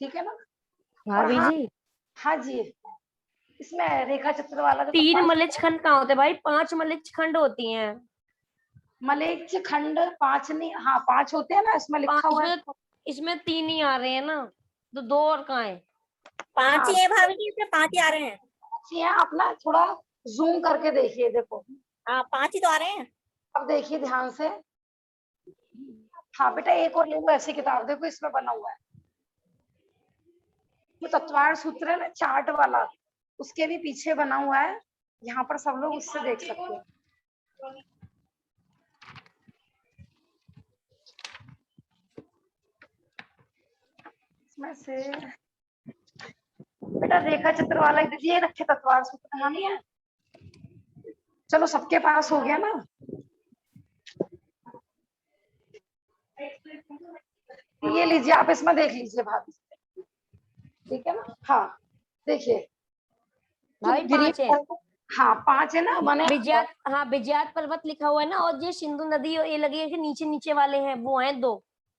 ठीक है ना। और भाभी हाँ, जी, हाँ जी, इसमें रेखा चित्र वाला जो 3 पतवार, मलेच्छ खंड कहाँ होते हैं भाई? 5 मलेच्छ खंड होती हैं। मलेच्छ खंड 5 नहीं, हाँ 5 होते हैं ना, इसमें लिखा 5 हुआ है। में, इसमें 3 ही आ रहे हैं ना, तो 2 और कहाँ है? 5 हाँ ही है भाभी जी, इसमें 5 ही आ रहे हैं। 5 ही है, आप ना थोड़ा जूम करके देखिए, देखो हाँ 5 ही तो आ रहे हैं। अब देखिए ध्यान से। हाँ बेटा एक और ले लो ऐसी किताब, देखो इसमें बना हुआ है जो तत्वार सूत्र है ना, चार्ट वाला, उसके भी पीछे बना हुआ है, यहाँ पर सब लोग उससे देख सकते हैं। इसमें से बेटा रेखा चित्र वाला ये रखे, तत्वार सूत्र यहाँ नहीं है। चलो सबके पास हो गया ना, ये लीजिए आप इसमें देख लीजिए भाभी, ठीक है ना। हाँ देखिए भाई 5 है। हाँ 5 है ना, माने विजयात, हाँ विजयात पर्वत लिखा हुआ है ना, और ये सिंधु नदी, और ये लगी है कि नीचे नीचे वाले हैं, वो हैं 2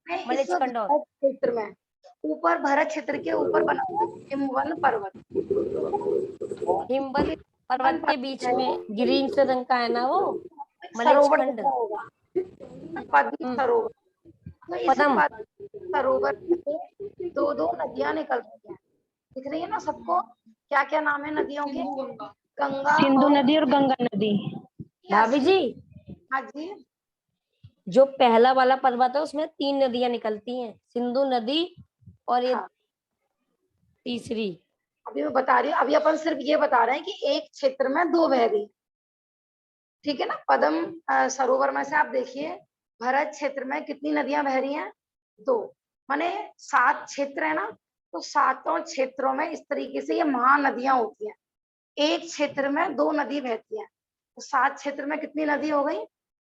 इस मलेच्छ खंड। और भरत क्षेत्र में ऊपर, भरत क्षेत्र के ऊपर बना हुआ है हिमवन पर्वत। हिमवत पर्वत के बीच है, में ग्रीन से रंग का है ना वो मलेच्छ सरोवर खंड। दिख रहा होगा, पद्म सरोवर। तो इस पदम। पद्म सरोवर से 2-2 नदियां निकलती हैं, दिख रही है ना सबको, क्या क्या नाम है नदियों के? गंगा सिंधु और नदी और गंगा नदी। भाभी जी, हाँ जी, जो पहला वाला पर्वत है उसमें 3 नदियां निकलती हैं, सिंधु नदी और ये हाँ तीसरी। अभी मैं बता रही हूँ, अभी अपन सिर्फ ये बता रहे हैं कि एक क्षेत्र में 2 बह रही, ठीक है ना। पद्म सरोवर में से आप देखिए भरत क्षेत्र में कितनी नदियां बह रही हैं? 2, माने 7 क्षेत्र है ना, तो 7 क्षेत्रों में इस तरीके से ये महानदियां होती हैं। एक क्षेत्र में 2 नदी बहती हैं, तो 7 क्षेत्र में कितनी नदी हो गई?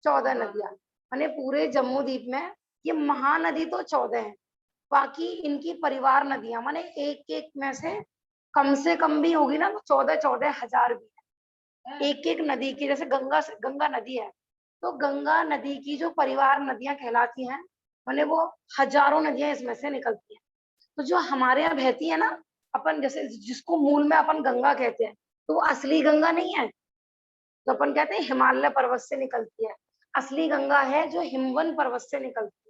14 नदियां। माने पूरे जम्मू द्वीप में ये महानदी तो 14 है, बाकी इनकी परिवार नदियां, माने एक एक में से कम भी होगी ना, तो 14-14 हजार भी है एक एक नदी की। जैसे गंगा नदी है, तो गंगा नदी की जो परिवार नदियां कहलाती हैं, माने वो हजारों नदियां इसमें से निकलती हैं। तो जो हमारे यहाँ बहती है ना, अपन जैसे जिसको मूल में अपन गंगा कहते हैं, तो वो असली गंगा नहीं है, तो अपन कहते हैं हिमालय पर्वत से निकलती है। असली गंगा है जो हिमवन पर्वत से निकलती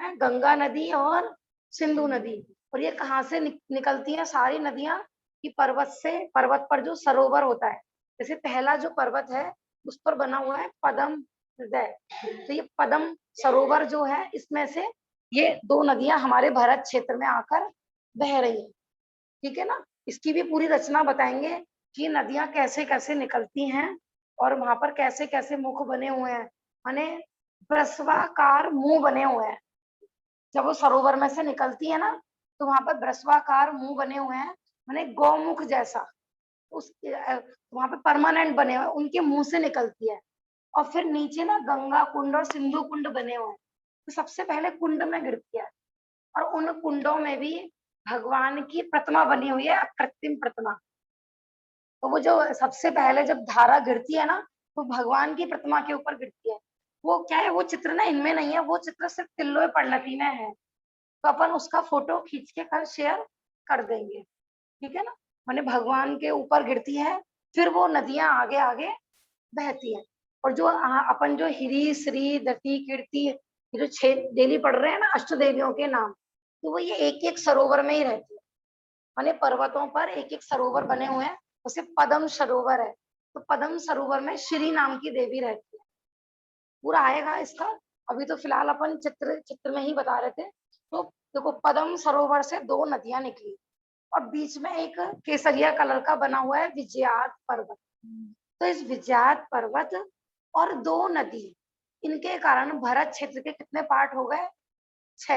है, गंगा नदी और सिंधु नदी। और ये कहाँ से निकलती है सारी नदियां? कि पर्वत से, पर्वत पर जो सरोवर होता है, जैसे पहला जो पर्वत है उस पर बना हुआ है पद्म हृदय, तो ये पद्म सरोवर जो है, इसमें से ये 2 नदियां हमारे भारत क्षेत्र में आकर बह रही है, ठीक है ना। इसकी भी पूरी रचना बताएंगे कि नदियां कैसे कैसे निकलती हैं और वहां पर कैसे कैसे मुख बने हुए हैं, माने ब्रस्वाकार मुंह बने हुए हैं। जब वो सरोवर में से निकलती है ना, तो वहां पर ब्रस्वाकार मुंह बने हुए हैं, माने गौमुख जैसा, उसके वहां पे परमानेंट बने हुए हैं, उनके मुंह से निकलती है। और फिर नीचे ना गंगा कुंड और सिंधु कुंड बने हुए हैं, तो सबसे पहले कुंड में गिरती है। और उन कुंडों में भी भगवान की प्रतिमा बनी हुई है, कृत्रिम प्रतिमा। तो वो जो सबसे पहले जब धारा गिरती है ना, तो भगवान की प्रतिमा के ऊपर गिरती है। वो क्या है, वो चित्र ना इनमें नहीं है, वो चित्र सिर्फ तिल्लोय परिणति में है। तो अपन उसका फोटो खींच के कल शेयर कर देंगे, ठीक है ना। माने भगवान के ऊपर गिरती है, फिर वो नदियां आगे आगे बहती है। और जो अपन जो हिरी श्री दति कीर्ति, ये जो 6 डेली पढ़ रहे हैं ना अष्ट देवियों के नाम, तो वो ये एक एक सरोवर में ही रहती है। माने पर्वतों पर एक एक सरोवर बने हुए हैं, उसे पद्म सरोवर है। तो पद्म सरोवर में श्री नाम की देवी रहती है। पूरा आएगा इसका, अभी तो फिलहाल अपन चित्र में ही बता रहे थे। तो देखो पद्म सरोवर से 2 नदियां निकली और बीच में एक केसरिया कलर का बना हुआ है विजयात पर्वत। तो इस विजयात पर्वत और 2 नदी, इनके कारण भरत क्षेत्र के कितने पार्ट हो गए? 6,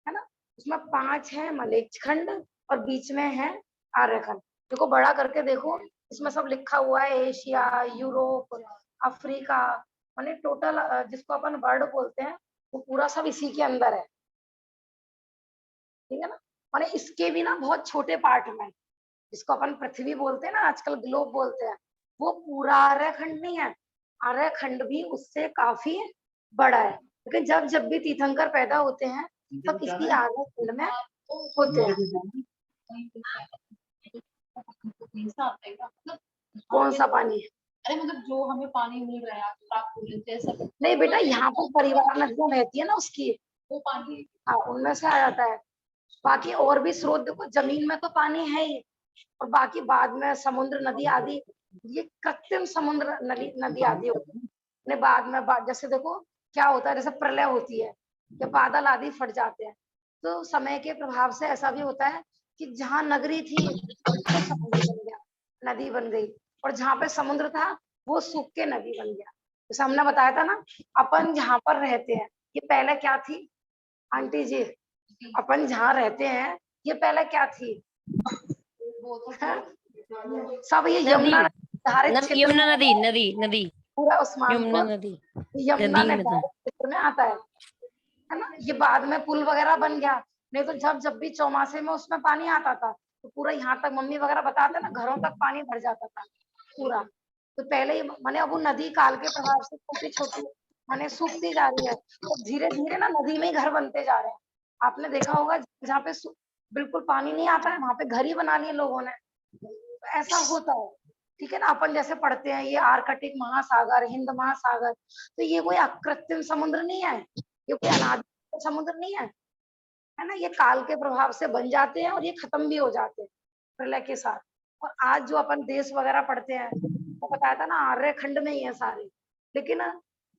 है ना। उसमें 5 है मलेच्छखंड और बीच में है आर्यखंड। देखो बड़ा करके देखो, इसमें सब लिखा हुआ है, एशिया, यूरोप, अफ्रीका, माने टोटल जिसको अपन वर्ल्ड बोलते हैं वो पूरा सब इसी के अंदर है, ठीक है ना। माने इसके भी ना बहुत छोटे पार्ट में, जिसको अपन पृथ्वी बोलते हैं ना, आजकल ग्लोब बोलते हैं, वो पूरा आर्यखंड नहीं है। आर्यखंड भी उससे काफी बड़ा है। लेकिन जब भी तीर्थंकर पैदा होते हैं तब इसी आर्यखंड में होते हैं। कौन सा पानी है? अरे मतलब जो हमें पानी मिल रहा है प्राप्त हो रहा है, जैसा नहीं बेटा, यहाँ पर परिवार नदियां बहती है ना उसकी, वो पानी हाँ उनमें से आ जाता है। बाकी और भी स्रोत देखो, जमीन में तो पानी है ही, और बाकी बाद में समुद्र नदी आदि, ये कृत्रिम समुद्र नदी आदि होती है। बाद में जैसे देखो क्या होता है, जैसे प्रलय होती है या बादल आदि फट जाते हैं, तो समय के प्रभाव से ऐसा भी होता है कि जहाँ नगरी थी वो समुद्र बन गया, नदी बन गई, और जहाँ पे समुद्र था वो सूख के नदी बन गया। जैसे हमने बताया था ना, अपन जहाँ पर रहते हैं ये पहले क्या थी आंटी जी? अपन जहाँ रहते हैं ये पहले क्या थी? सब ये यमुना धारित क्षेत्र यमुना में, नदी नदी नदी पूरा यमुना उस्मानपुर नदी यमुना नदी में था। क्षेत्र में आता है ना। ये बाद में पुल वगैरह बन गया, नहीं तो जब भी चौमासे में उसमें पानी आता था तो पूरा यहाँ तक, मम्मी वगैरह बताते ना, घरों तक पानी भर जाता था पूरा। तो पहले ही माने अब वो नदी काल के प्रभाव से छोटी छोटी माने सूखती जा रही है, तो धीरे धीरे ना नदी में ही घर बनते जा रहे हैं। आपने देखा होगा जहाँ पे बिल्कुल पानी नहीं आता है वहां पे घर ही बना लिए लोगों ने। तो ऐसा होता है, ठीक है ना। अपन जैसे पढ़ते हैं ये आर्कटिक महासागर, हिंद महासागर, तो ये कोई अकृत्रिम समुद्र नहीं है, ये कोई अनादि समुद्र नहीं है, है ना। ये काल के प्रभाव से बन जाते हैं और ये खत्म भी हो जाते हैं प्रलय के साथ। और आज जो अपन देश वगैरह पढ़ते हैं वो बताया था ना आर्यखंड में ही है सारे। लेकिन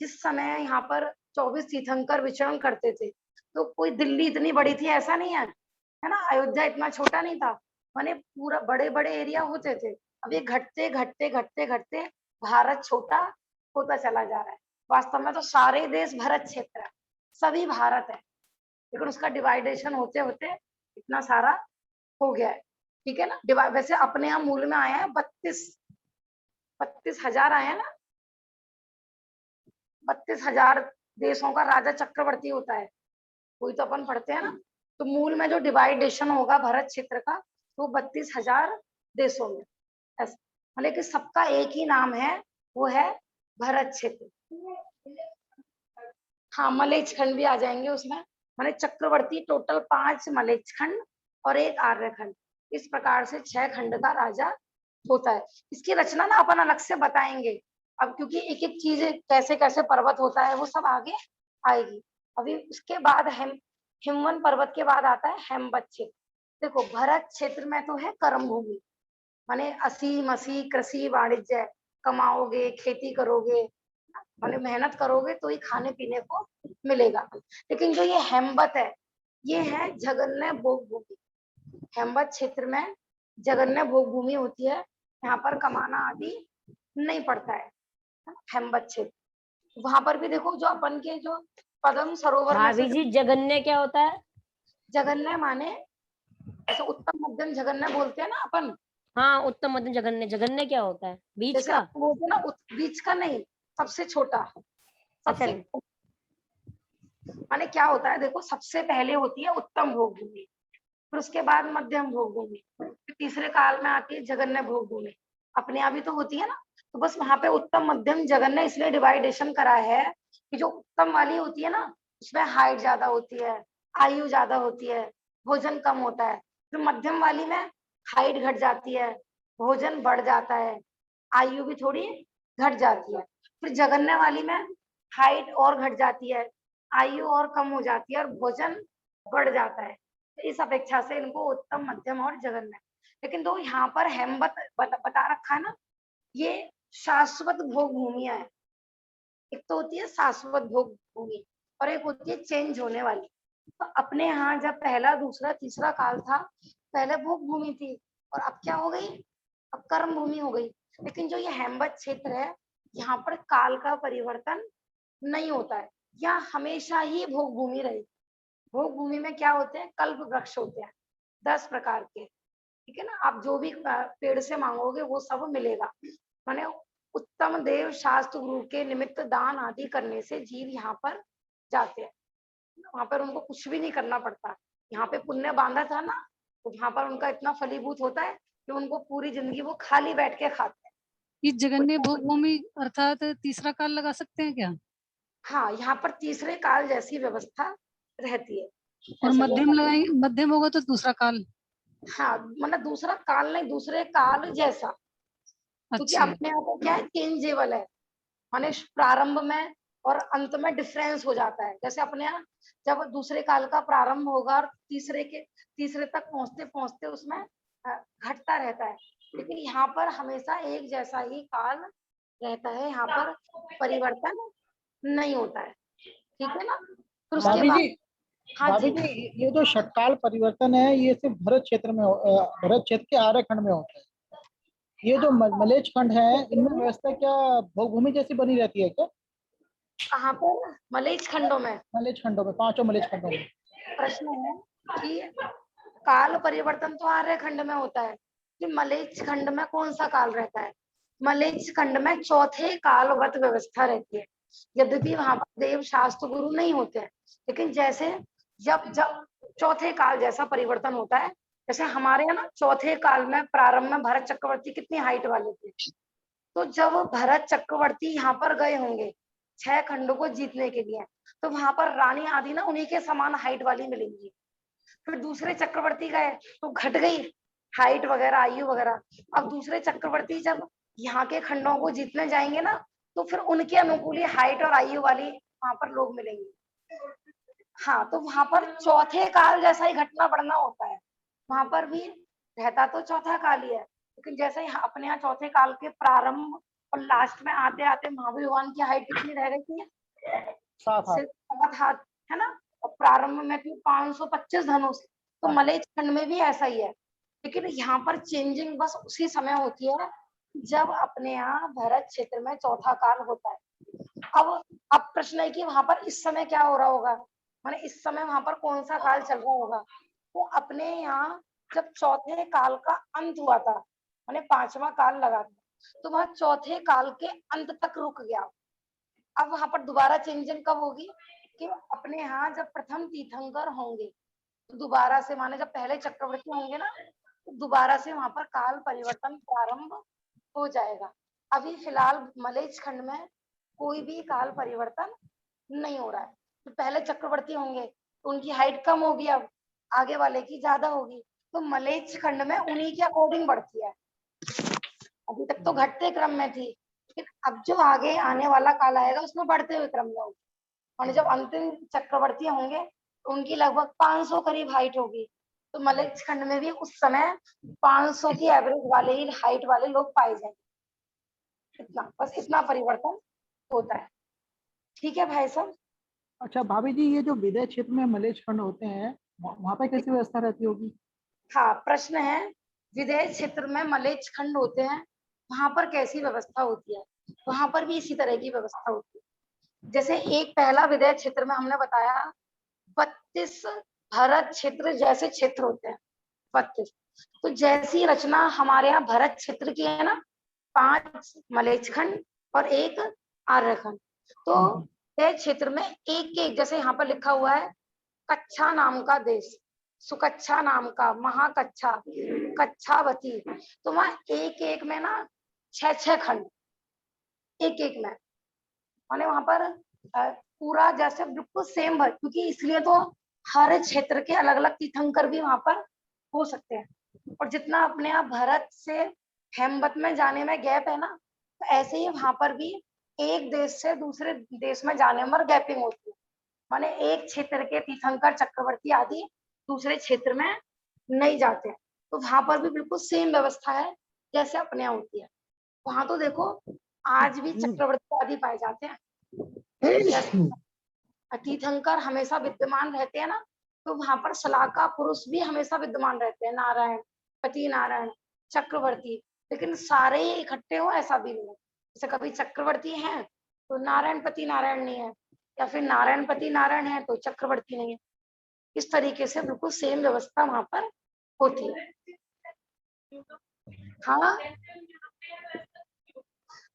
जिस समय यहाँ पर 24 तीर्थंकर विचरण करते थे, तो कोई दिल्ली इतनी बड़ी थी ऐसा नहीं है ना, अयोध्या इतना छोटा नहीं था, माने पूरा बड़े बड़े एरिया होते थे। अब ये घटते घटते घटते घटते भारत छोटा होता चला जा रहा है। वास्तव में तो सारे देश भरत क्षेत्र है, सभी भारत है, लेकिन उसका डिवाइडेशन होते होते इतना सारा हो गया है, ठीक है ना। वैसे अपने यहाँ मूल में आया है 32,000 आए हैं ना, 32,000 देशों का राजा चक्रवर्ती होता है, कोई तो अपन पढ़ते हैं ना। तो मूल में जो डिवाइडेशन होगा भारत क्षेत्र का वो 32,000 देशों में, ऐसा। लेकिन सबका एक ही नाम है, वो है भरत क्षेत्र। हाँ मलेच्छखंड भी आ जाएंगे उसमें, माने चक्रवर्ती टोटल 5 मलेच्छखंड और 1 आर्यखंड, इस प्रकार से 6 खंड का राजा होता है। इसकी रचना ना अपन अलग से बताएंगे अब, क्योंकि एक एक चीज कैसे कैसे पर्वत होता है वो सब आगे आएगी। अभी उसके बाद हिमवन पर्वत के बाद आता है हेमवत क्षेत्र। देखो भरत क्षेत्र में तो है कर्म भूमि, माने असी कृषि वाणिज्य, कमाओगे खेती करोगे, माने मेहनत करोगे तो ही खाने पीने को मिलेगा। लेकिन जो ये हेमवत है ये है जगन्य भोग भूमि। हेमवत क्षेत्र में जगन्य भोग भूमि होती है, यहाँ पर कमाना आदि नहीं पड़ता है हेमवत क्षेत्र। वहां पर भी देखो जो अपन के जो पद्म सरोवर में भाभी जी जगन्य क्या होता है? जगन्य माने जैसे उत्तम मध्यम जगन्य बोलते हैं ना अपन, हाँ, उत्तम मध्यम जघन्य। जघन्य क्या होता है? बीच जैसे का? आपको बोलते हैं ना बीच का नहीं, सबसे छोटा, अच्छा, सबसे माने क्या होता है देखो, सबसे पहले होती है उत्तम भोग भूमि, फिर उसके बाद मध्यम भोग भूमि, फिर तीसरे काल में आती है जघन्य भोग भूमि। अपने यहाँ भी तो होती है ना, तो बस वहां पे उत्तम मध्यम जघन्य इसलिए डिवाइडेशन करा है कि जो उत्तम वाली होती है ना उसमें हाइट ज्यादा होती है, आयु ज्यादा होती है, भोजन कम होता है। फिर मध्यम वाली में हाइट घट जाती है, भोजन बढ़ जाता है, आयु भी थोड़ी घट जाती है। फिर जघन्य वाली में हाइट और घट जाती है, आयु और कम हो जाती है और भोजन बढ़ जाता है। तो इस अपेक्षा से इनको उत्तम मध्यम और जघन्य। लेकिन तो यहाँ पर हेमवत बता रखा है ना, ये शाश्वत भोग भूमिया है। एक तो होती है शाश्वत भोग भूमि और एक होती है चेंज होने वाली। तो अपने यहाँ जब पहला दूसरा तीसरा काल था, पहले भोग भूमि थी और अब क्या हो गई, अब कर्म भूमि हो गई। लेकिन जो ये हेमवत क्षेत्र है, यहाँ पर काल का परिवर्तन नहीं होता है, यहाँ हमेशा ही भोग भूमि रही। भोग भूमि में क्या होते हैं, कल्प वृक्ष होते हैं 10 प्रकार के, ठीक है ना। आप जो भी पेड़ से मांगोगे वो सब मिलेगा। माने उत्तम देव शास्त्र गुरु के निमित्त दान आदि करने से जीव यहाँ पर जाते हैं, वहां पर उनको कुछ भी नहीं करना पड़ता। यहाँ पे पुण्य बांधा था ना, तो वहां पर उनका इतना फलीभूत होता है कि उनको पूरी जिंदगी वो खाली बैठ के खाते हैं। ये जगन्य भोग भूमि अर्थात तीसरा काल लगा सकते हैं क्या? हाँ, यहाँ पर तीसरे काल जैसी व्यवस्था रहती है। और ऐसा मध्यम लगाएंगे, मध्यम होगा तो दूसरा काल। हाँ, मतलब दूसरा काल नहीं, दूसरे काल जैसा, क्योंकि अच्छा, अपने यहाँ पर क्या है, चेंजेबल है। माने प्रारंभ में और अंत में डिफरेंस हो जाता है। जैसे अपने यहाँ जब दूसरे काल का प्रारंभ होगा और तीसरे तक पहुंचते पहुंचते उसमें घटता रहता है। लेकिन यहाँ पर हमेशा एक जैसा ही काल रहता है, यहाँ पर परिवर्तन नहीं होता है, ठीक है ना। फिर उसके भाभी बाद जी, हाँ भाभी जी, जी, ये जो षटकाल परिवर्तन है ये सिर्फ भरत क्षेत्र में भरत क्षेत्र के आर्यखंड में होता है। ये जो मलेच खंड है इनमें व्यवस्था क्या भोग भूमि जैसी बनी रहती है क्या? कहाँ पर, मलेच खंडों में। मलेच खंडों में, पांचों मलेच खंडों में। प्रश्न है कि काल परिवर्तन तो आर्य खंड में होता है, कि मलेच्छ खंड में कौन सा काल रहता है। मलेच्छ खंड में चौथे कालवत व्यवस्था रहती है। यद्यपि वहां पर देव शास्त्र गुरु नहीं होते हैं, लेकिन जैसे जब जब चौथे काल जैसा परिवर्तन होता है, जैसे हमारे यहाँ ना चौथे काल में प्रारंभ में भरत चक्रवर्ती कितनी हाइट वाले थे, तो जब भरत चक्रवर्ती यहाँ पर गए होंगे 6 खंडों को जीतने के लिए, तो वहां पर रानी आदि ना उन्हीं के समान हाइट वाली मिलेंगी। फिर दूसरे चक्रवर्ती गए तो घट गई हाइट वगैरह, आयु वगैरह। अब दूसरे चक्रवर्ती जब यहाँ के खंडों को जीतने जाएंगे ना, तो फिर उनके अनुकूल ही हाइट और आयु वाली वहां पर लोग मिलेंगे। हाँ, तो वहां पर चौथे काल जैसा ही घटना बढ़ना होता है। वहां पर भी रहता तो चौथा काल ही है, लेकिन जैसे ही अपने यहाँ चौथे काल के प्रारंभ और लास्ट में आते आते महावीर भगवान की हाइट कितनी रह गई थी, 7 हाथ। सिर्फ 7 हाथ, है ना। और प्रारंभ में थी 525 धनुष। तो मलेच्छ खंड में भी ऐसा ही है, लेकिन यहाँ पर चेंजिंग बस उसी समय होती है जब अपने यहाँ भरत क्षेत्र में चौथा काल होता है। अब प्रश्न है कि वहां पर इस समय क्या हो रहा होगा, माने इस समय वहां पर कौन सा काल चल रहा होगा। तो अपने यहाँ जब चौथे काल का अंत हुआ था, माने 5वां काल लगा था, तो वह चौथे काल के अंत तक रुक गया। अब वहां पर दोबारा चेंजिंग कब होगी, कि अपने यहाँ जब प्रथम तीर्थंकर होंगे, तो दोबारा से माने जब पहले चक्रवर्ती होंगे ना, तो दोबारा से वहां पर काल परिवर्तन प्रारंभ हो जाएगा। अभी फिलहाल मलेच्छ खंड में कोई भी काल परिवर्तन नहीं हो रहा है। तो पहले चक्रवर्ती होंगे तो उनकी हाइट कम होगी, अब आगे वाले की ज्यादा होगी, तो मलेच्छ खंड में उन्हीं के अकॉर्डिंग बढ़ती है। अभी तक तो घटते क्रम में थी, लेकिन अब जो आगे आने वाला काल आएगा उसमें बढ़ते हुए क्रम में होगी। और जब अंतिम चक्रवर्ती होंगे तो उनकी लगभग 500 करीब हाइट होगी। तो मलेच्छ खंड में भी उस समय 500 की एवरेज वाले ही हाइट वाले लोग पाए जाएंगे। इतना, बस इतना परिवर्तन होता है। ठीक है भाई साहब। अच्छा भाभी जी, ये जो विदय क्षेत्र में मलेच खंड होते हैं वहाँ पे कैसी व्यवस्था रहती होगी? हाँ, प्रश्न है विदेह क्षेत्र में मलेच्छ खंड होते हैं, वहां पर कैसी व्यवस्था होती है। वहां पर भी इसी तरह की व्यवस्था होती है। जैसे एक पहला विदेह क्षेत्र में हमने बताया 32 भरत क्षेत्र जैसे क्षेत्र होते हैं, 32। तो जैसी रचना हमारे यहाँ भरत क्षेत्र की है ना, 5 मलेच्छखंड और 1 आर्यखंड। तो ये क्षेत्र में एक एक, जैसे यहाँ पर लिखा हुआ है कच्छा नाम का देश, सुकच्छा नाम का, महाकच्छा, कच्छावती, तो वहां एक एक में ना 6 खंड, एक एक में, माने वहां पर पूरा जैसे बिल्कुल सेम भर, क्योंकि इसलिए तो हर क्षेत्र के अलग अलग तीर्थंकर भी वहां पर हो सकते हैं। और जितना अपने यहाँ भारत से हेमवत में जाने में गैप है ना, तो ऐसे ही वहां पर भी एक देश से दूसरे देश में जाने में गैपिंग होती है, माने एक क्षेत्र के तीर्थंकर चक्रवर्ती आदि दूसरे क्षेत्र में नहीं जाते हैं। तो वहां पर भी बिल्कुल सेम व्यवस्था है जैसे अपने यहाँ होती है। वहां तो देखो आज भी चक्रवर्ती आदि पाए जाते हैं, तीर्थंकर हमेशा विद्यमान रहते हैं ना, तो वहां पर सलाका पुरुष भी हमेशा विद्यमान रहते हैं, नारायण, पति नारायण, चक्रवर्ती, लेकिन सारे ही इकट्ठे हो ऐसा भी नहीं है। जैसे कभी चक्रवर्ती हैं तो नारायण पति नारायण नहीं है, या फिर नारायण पति नारायण है तो चक्रवर्ती नहीं है। इस तरीके से बिल्कुल सेम व्यवस्था वहां पर होती है। हाँ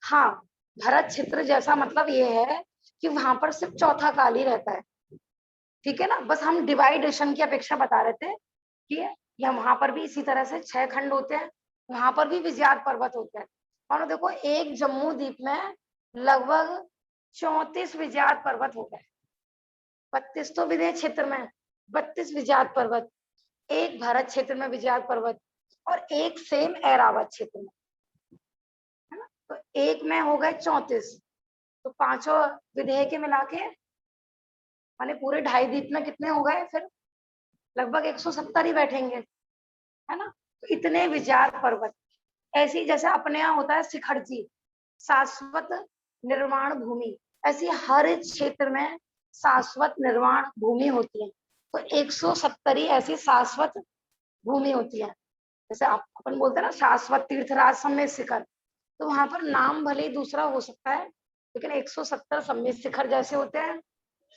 हाँ, भरत क्षेत्र जैसा मतलब ये है कि वहां पर सिर्फ चौथा काल ही रहता है, ठीक है ना। बस हम डिवाइडेशन की अपेक्षा बता रहे थे कि या वहां पर भी इसी तरह से 6 खंड होते हैं, वहां पर भी विजयात पर्वत होते हैं। और देखो एक जम्मू द्वीप में लगभग 34 विजयात पर्वत हो गए, 32 तो विदेश क्षेत्र में, 32 विजयात पर्वत, एक भारत क्षेत्र में विजयात पर्वत और एक सेम ऐरावत क्षेत्र में, है ना। तो एक में हो गए 34, तो पांचों विदेह के मिला के माने पूरे 2.5 द्वीप में कितने हो गए, फिर लगभग 170 ही बैठेंगे, है ना। तो इतने विजयात पर्वत, ऐसी जैसे अपने यहाँ होता है शिखर जी, शाश्वत निर्माण भूमि, ऐसी हर क्षेत्र में शाश्वत निर्माण भूमि होती है। तो 170 ही ऐसी शाश्वत भूमि होती है। जैसे अपन बोलते हैं ना शाश्वत तीर्थराज समेत शिखर, तो वहां पर नाम भले ही दूसरा हो सकता है, लेकिन 170 समेत शिखर जैसे होते हैं,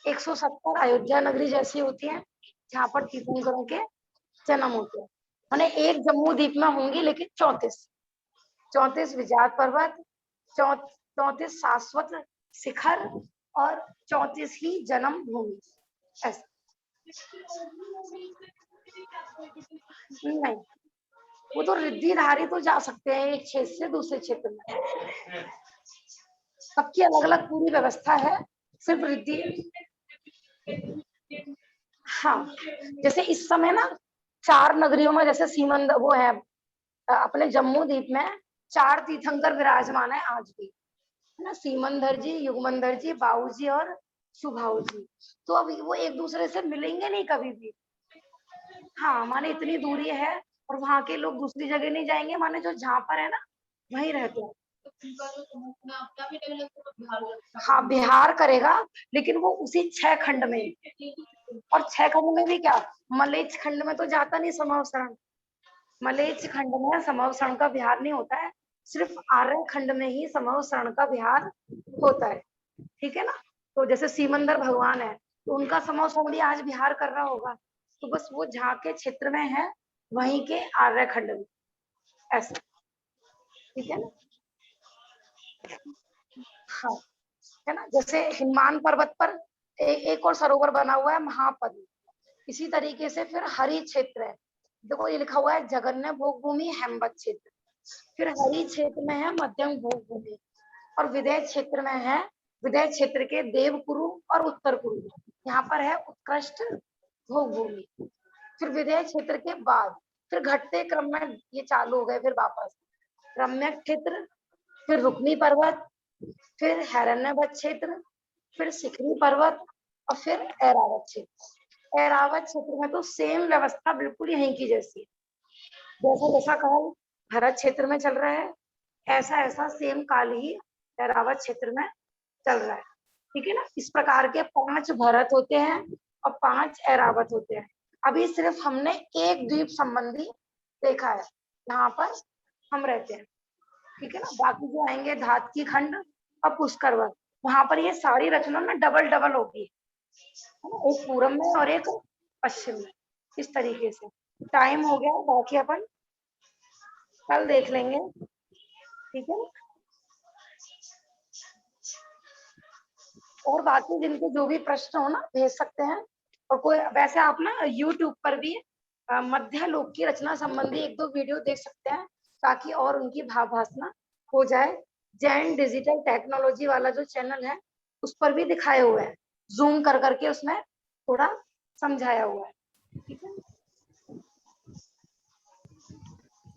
170 अयोध्या नगरी जैसी होती है, जहाँ पर तीर्थंकरों के जन्म होते हैं। माने एक जम्मू द्वीप में होंगी लेकिन 34 विजयात पर्वत, 34 शाश्वत शिखर और 34 ही जन्म भूमि, ऐसा नहीं। वो तो रिद्धिधारी तो जा सकते हैं एक क्षेत्र से दूसरे क्षेत्र में, सबकी अलग अलग पूरी व्यवस्था है, सिर्फ रिद्धि। हाँ, जैसे इस समय ना 4 नगरियों में, जैसे सीमंद वो है अपने जम्मू द्वीप में 4 तीर्थंकर विराजमान है आज भी, है ना, सीमंदर जी, युगमंदर जी, बाऊ जी और सुभाऊ जी। तो अभी वो एक दूसरे से मिलेंगे नहीं कभी भी, हाँ, माने इतनी दूरी है और वहां के लोग दूसरी जगह नहीं जाएंगे, माने जो जहाँ पर है ना वहीं रहते हैं। हाँ, बिहार करेगा, लेकिन वो उसी 6 खंड में, और 6 खंड में भी क्या, मलेच्छ खंड में तो जाता नहीं समवसरण, मलेच्छ खंड में समवसरण का विहार नहीं होता है, सिर्फ आर्य खंड में ही समवसरण का विहार होता है, ठीक है ना। तो जैसे सीमंदर भगवान है, तो उनका समवसरण भी आज विहार कर रहा होगा, तो बस वो जहाँ के क्षेत्र में है वहीं के आर्य खंड में, ऐसा, ठीक है ना। हाँ, है ना, जैसे हिमान पर्वत पर एक और सरोवर बना हुआ है महापद्म, इसी तरीके से फिर हरि क्षेत्र है, देखो ये लिखा हुआ है जगन्य भोग भूमि हेमवत क्षेत्र, फिर हरि क्षेत्र में है मध्यम भोग भूमि, और विदेह क्षेत्र में है, विदेह क्षेत्र के देवकुरु और उत्तर कुरु, यहाँ पर है उत्कृष्ट भोग भूमि। फिर विदेह क्षेत्र के बाद फिर घटते क्रम में ये चालू हो गए, फिर वापस रम्य क्षेत्र, फिर रुक्मी पर्वत, फिर हैरण्यवत क्षेत्र, फिर शिखरी पर्वत और फिर ऐरावत क्षेत्र। ऐरावत क्षेत्र में तो सेम व्यवस्था बिल्कुल यहीं की जैसी है, जैसा जैसा काल भरत क्षेत्र में चल रहा है ऐसा ऐसा सेम काल ही ऐरावत क्षेत्र में चल रहा है, ठीक है ना। इस प्रकार के 5 भरत होते हैं और 5 ऐरावत होते हैं। अभी सिर्फ हमने एक द्वीप संबंधी देखा है, यहाँ पर हम रहते हैं, ठीक है ना। बाकी जो आएंगे धातकी खंड और पुष्करवत, वहां पर ये सारी रचना में डबल डबल होगी, है ना, एक पूरब में और एक पश्चिम में, इस तरीके से। टाइम हो गया, बाकी अपन कल देख लेंगे, ठीक है ना। और बाकी जिनके जो भी प्रश्न हो ना भेज सकते हैं। और कोई वैसे आप ना YouTube पर भी मध्यलोक की रचना संबंधी 1-2 वीडियो देख सकते हैं, ताकि और उनकी भावभासना हो जाए। जैन डिजिटल टेक्नोलॉजी वाला जो चैनल है उस पर भी दिखाए हुए हैं, जूम कर करके उसमें थोड़ा समझाया हुआ है, ठीक है।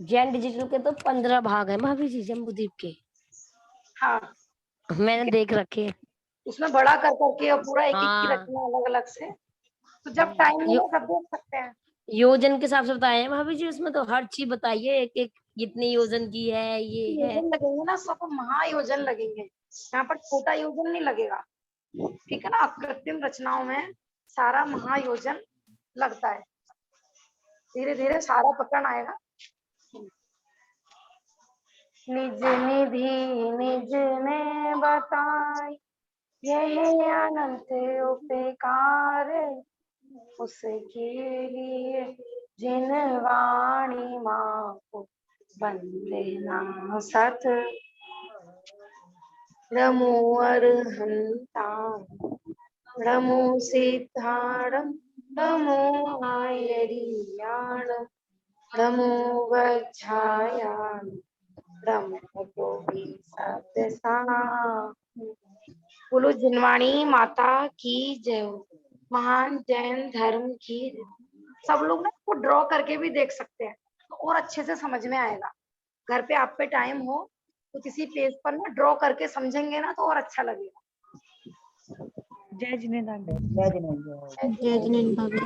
जैन डिजिटल के तो 15 भाग है भाभी जी जम्बूद्वीप के, हाँ, मैंने देख रखे हैं। उसमें बड़ा कर करके और पूरा एक एक की हाँ रचना अलग अलग से, तो जब टाइम मिले तब देख सकते हैं। योजन के हिसाब से बताए हैं भाभी जी, उसमें तो हर चीज बताइए, एक एक कितनी योजन की है ये है। योजन लगेंगे ना, सब महायोजन लगेंगे, यहाँ पर छोटा योजन नहीं लगेगा, ठीक है ना। कृत्रिम रचनाओं में सारा महायोजन लगता है, धीरे धीरे सारा पकड़ आएगा। निज निधि निज ने बताई, यह अनंत उपकार, उसके लिए जिन वाणी माँ वंदे ना सत, नमो अरहंता नमो सिद्धाणं नमो आयर्याणं नमो वज्रायाणं नमो गोवी सत्यसा। बोलो जिनवाणी माता की जय हो, महान जैन धर्म की जय। सब लोग ना इसको ड्रॉ करके भी देख सकते हैं, तो और अच्छे से समझ में आएगा। घर पे आप पे टाइम हो तो किसी पेज पर ना ड्रॉ करके समझेंगे ना तो और अच्छा लगेगा। जय जिनेंद्र। जय जिनेंद्र भाभी।